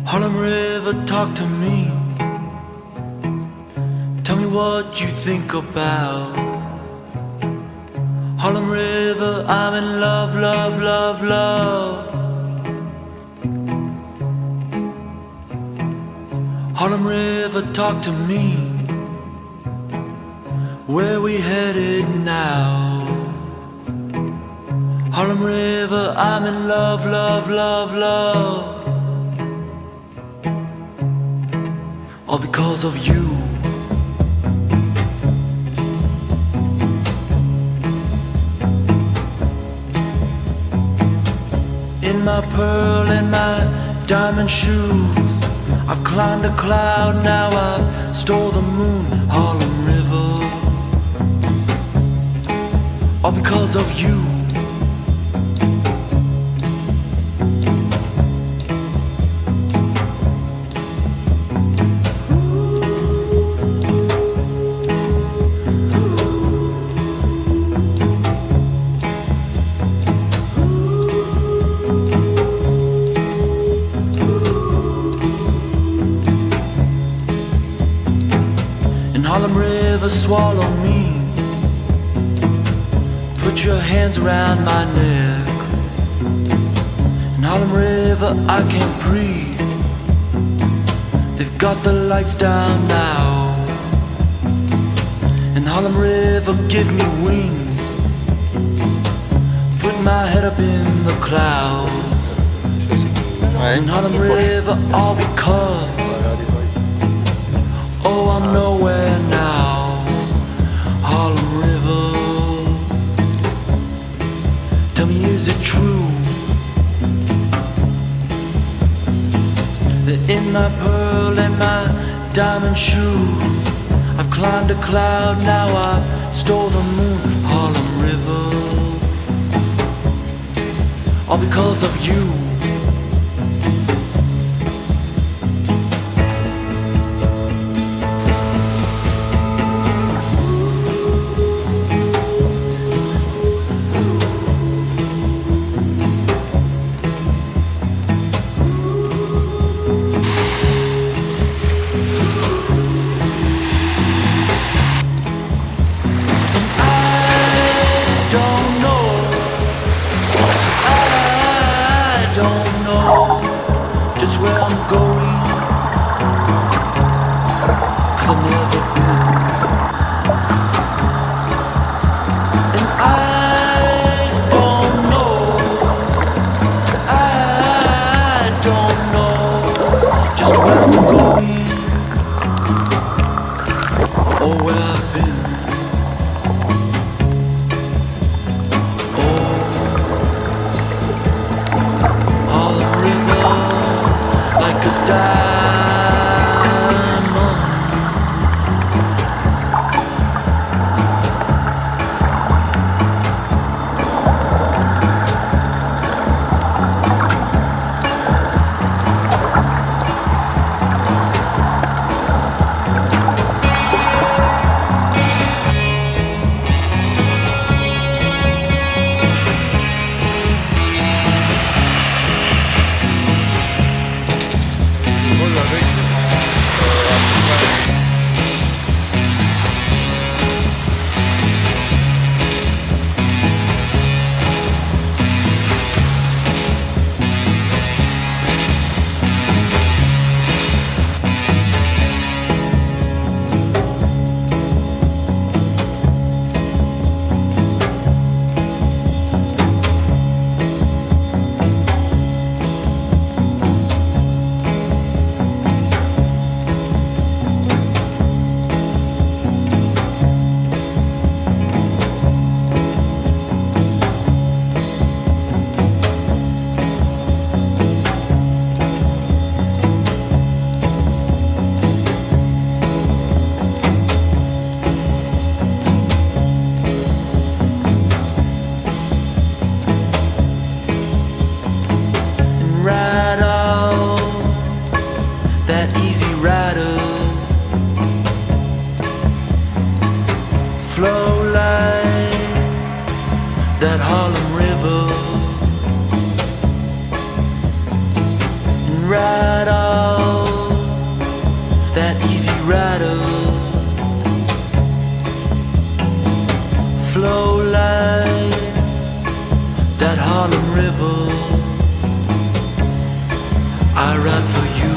Harlem River, talk to me. Tell me what you think about Harlem River. I'm in love, love, love, love. Harlem River, talk to me. Where we headed now? Harlem River, I'm in love, love, love, love. All because of you. In my pearl and my diamond shoes, I've climbed a cloud, now I've stole the moon. Harlem River, all because of you. Harlem River, swallow me. Put your hands around my neck. In Harlem River, I can't breathe. They've got the lights down now. In Harlem River, give me wings. Put my head up in the clouds. In Harlem River, all because oh, I'm nowhere now. Harlem River, tell me, is it true that in my pearl and my diamond shoes, I've climbed a cloud, now I've stole the moon? Harlem River, all because of you. that Harlem River and ride off I write for you.